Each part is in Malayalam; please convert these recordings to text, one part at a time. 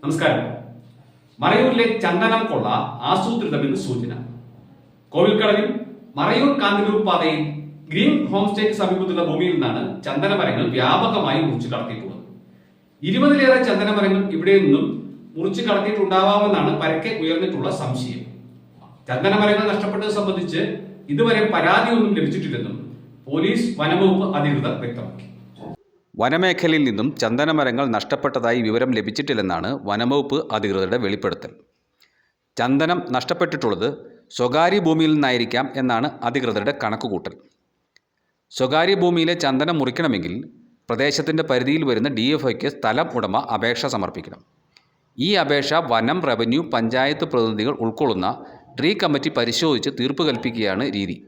നമസ്കാരം. മറയൂരിലെ ചന്ദനം കൊള്ള ആസൂത്രിതമെന്ന് സൂചന. കോവിൽക്കടവിൽ മറയൂർ കാന്തല്ലൂർ പാതയിൽ ഗ്രീൻ ഹോം സ്റ്റേക്ക് സമീപത്തുള്ള ഭൂമിയിൽ നിന്നാണ് ചന്ദനമരങ്ങൾ വ്യാപകമായി മുറിച്ചു കടത്തിയിട്ടുള്ളത്. 20-ലേറെ ചന്ദനമരങ്ങൾ ഇവിടെ നിന്നും മുറിച്ചു കടത്തിയിട്ടുണ്ടാവാമെന്നാണ് പരക്കെ ഉയർന്നിട്ടുള്ള സംശയം. ചന്ദനമരങ്ങൾ നഷ്ടപ്പെട്ടത് സംബന്ധിച്ച് ഇതുവരെ പരാതിയൊന്നും ലഭിച്ചിട്ടില്ലെന്നും പോലീസ് വനംവകുപ്പ് അധികൃതർ വ്യക്തമാക്കി. വനമേഖലയിൽ നിന്നും ചന്ദനമരങ്ങൾ നഷ്ടപ്പെട്ടതായി വിവരം ലഭിച്ചിട്ടില്ലെന്നാണ് വനംവകുപ്പ് അധികൃതരുടെ വെളിപ്പെടുത്തൽ. ചന്ദനം നഷ്ടപ്പെട്ടിട്ടുള്ളത് സ്വകാര്യ ഭൂമിയിൽ നിന്നായിരിക്കാം എന്നാണ് അധികൃതരുടെ കണക്കുകൂട്ടൽ. സ്വകാര്യ ഭൂമിയിലെ ചന്ദനം മുറിക്കണമെങ്കിൽ പ്രദേശത്തിൻ്റെ പരിധിയിൽ വരുന്ന DFOയ്ക്ക് സ്ഥലം ഉടമ അപേക്ഷ സമർപ്പിക്കണം. ഈ അപേക്ഷ വനം, റവന്യൂ, പഞ്ചായത്ത് പ്രതിനിധികൾ ഉൾക്കൊള്ളുന്ന ട്രീ കമ്മിറ്റി പരിശോധിച്ച് തീർപ്പ് കൽപ്പിക്കുകയാണ് രീതി.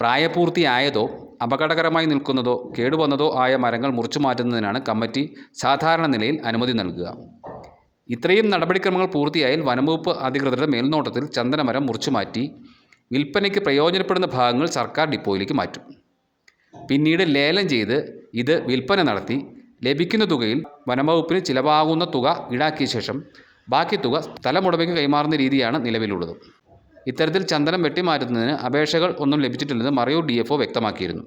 പ്രായപൂർത്തിയായതോ അപകടകരമായി നിൽക്കുന്നതോ കേടുവന്നതോ ആയ മരങ്ങൾ മുറിച്ചു മാറ്റുന്നതിനാണ് കമ്മിറ്റി സാധാരണ നിലയിൽ അനുമതി നൽകുക. ഇത്രയും നടപടിക്രമങ്ങൾ പൂർത്തിയായാൽ വനംവകുപ്പ് അധികൃതരുടെ മേൽനോട്ടത്തിൽ ചന്ദനമരം മുറിച്ചുമാറ്റി വിൽപ്പനയ്ക്ക് പ്രയോജനപ്പെടുന്ന ഭാഗങ്ങൾ സർക്കാർ ഡിപ്പോയിലേക്ക് മാറ്റും. പിന്നീട് ലേലം ചെയ്ത് ഇത് വിൽപ്പന നടത്തി ലഭിക്കുന്ന തുകയിൽ വനംവകുപ്പിന് ചിലവാകുന്ന തുക ഈടാക്കിയ ശേഷം ബാക്കി തുക സ്ഥലമുടമയ്ക്ക് കൈമാറുന്ന രീതിയാണ് നിലവിലുള്ളത്. ഇത്തരത്തിൽ ചന്ദനം വെട്ടിമാറ്റുന്നതിന് അപേക്ഷകൾ ഒന്നും ലഭിച്ചിട്ടില്ലെന്ന് മറയൂർ DFO വ്യക്തമാക്കിയിരുന്നു.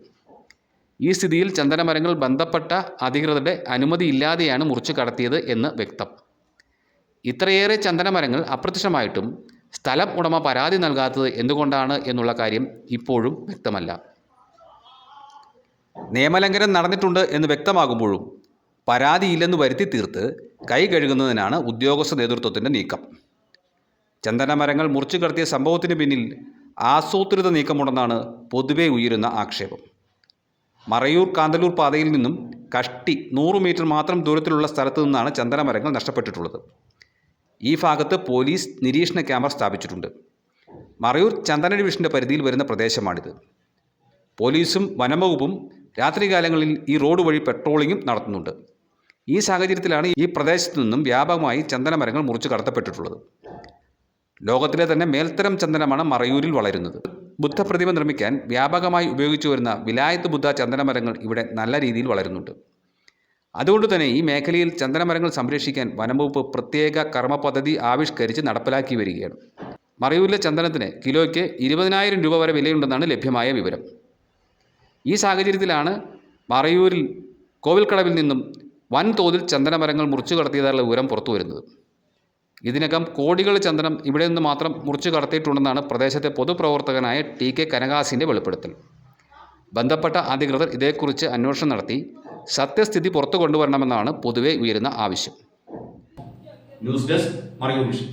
ഈ സ്ഥിതിയിൽ ചന്ദനമരങ്ങൾ ബന്ധപ്പെട്ട അധികൃതരുടെ അനുമതിയില്ലാതെയാണ് മുറിച്ചു കടത്തിയത് എന്ന് വ്യക്തം. ഇത്രയേറെ ചന്ദനമരങ്ങൾ അപ്രത്യക്ഷമായിട്ടും സ്ഥലം ഉടമ പരാതി നൽകാത്തത് എന്തുകൊണ്ടാണ് എന്നുള്ള കാര്യം ഇപ്പോഴും വ്യക്തമല്ല. നിയമലംഘനം നടന്നിട്ടുണ്ട് എന്ന് വ്യക്തമാകുമ്പോഴും പരാതിയില്ലെന്ന് വരുത്തി തീർത്ത് കൈ കഴുകുന്നതിനാണ് ഉദ്യോഗസ്ഥ നേതൃത്വത്തിൻ്റെ നീക്കം. ചന്ദനമരങ്ങൾ മുറിച്ചു കടത്തിയ സംഭവത്തിന് പിന്നിൽ ആസൂത്രിത നീക്കമുണ്ടെന്നാണ് പൊതുവെ ഉയരുന്ന ആക്ഷേപം. മറയൂർ കാന്തല്ലൂർ പാതയിൽ നിന്നും കഷ്ടി 100 മീറ്റർ മാത്രം ദൂരത്തിലുള്ള സ്ഥലത്തു നിന്നാണ് ചന്ദനമരങ്ങൾ നഷ്ടപ്പെട്ടിട്ടുള്ളത്. ഈ ഭാഗത്ത് പോലീസ് നിരീക്ഷണ ക്യാമറ സ്ഥാപിച്ചിട്ടുണ്ട്. മറയൂർ ചന്ദന ഡിവിഷൻ്റെ പരിധിയിൽ വരുന്ന പ്രദേശമാണിത്. പോലീസും വനംവകുപ്പും രാത്രികാലങ്ങളിൽ ഈ റോഡ് വഴി പെട്രോളിങ്ങും നടത്തുന്നുണ്ട്. ഈ സാഹചര്യത്തിലാണ് ഈ പ്രദേശത്തു നിന്നും വ്യാപകമായി ചന്ദനമരങ്ങൾ മുറിച്ചു കടത്തപ്പെട്ടിട്ടുള്ളത്. ലോകത്തിലെ തന്നെ മേൽത്തരം ചന്ദനമാണ് മറയൂരിൽ വളരുന്നത്. ബുദ്ധപ്രതിമ നിർമ്മിക്കാൻ വ്യാപകമായി ഉപയോഗിച്ചു വരുന്ന വിലായത്ത് ബുദ്ധ ചന്ദനമരങ്ങൾ ഇവിടെ നല്ല രീതിയിൽ വളരുന്നുണ്ട്. അതുകൊണ്ട് തന്നെ ഈ മേഖലയിൽ ചന്ദനമരങ്ങൾ സംരക്ഷിക്കാൻ വനംവകുപ്പ് പ്രത്യേക കർമ്മ പദ്ധതി ആവിഷ്കരിച്ച് നടപ്പിലാക്കി വരികയാണ്. മറയൂരിലെ ചന്ദനത്തിന് കിലോയ്ക്ക് 20,000 രൂപ വരെ വിലയുണ്ടെന്നാണ് ലഭ്യമായ വിവരം. ഈ സാഹചര്യത്തിലാണ് മറയൂരിൽ കോവിൽക്കടവിൽ നിന്നും വൻതോതിൽ ചന്ദനമരങ്ങൾ മുറിച്ചു കടത്തിയതായുള്ള വിവരം പുറത്തു വരുന്നത്. ഇതിനകം കോടികൾ ചന്ദനം ഇവിടെ നിന്ന് മാത്രം മുറിച്ചു കടത്തിയിട്ടുണ്ടെന്നാണ് പ്രദേശത്തെ പൊതുപ്രവർത്തകനായ TK കനകാസിൻ്റെ വെളിപ്പെടുത്തൽ. ബന്ധപ്പെട്ട അധികൃതർ ഇതേക്കുറിച്ച് അന്വേഷണം നടത്തി സത്യസ്ഥിതി പുറത്തു കൊണ്ടുവരണമെന്നാണ് പൊതുവെ ഉയരുന്ന ആവശ്യം. News desk Marayur vision.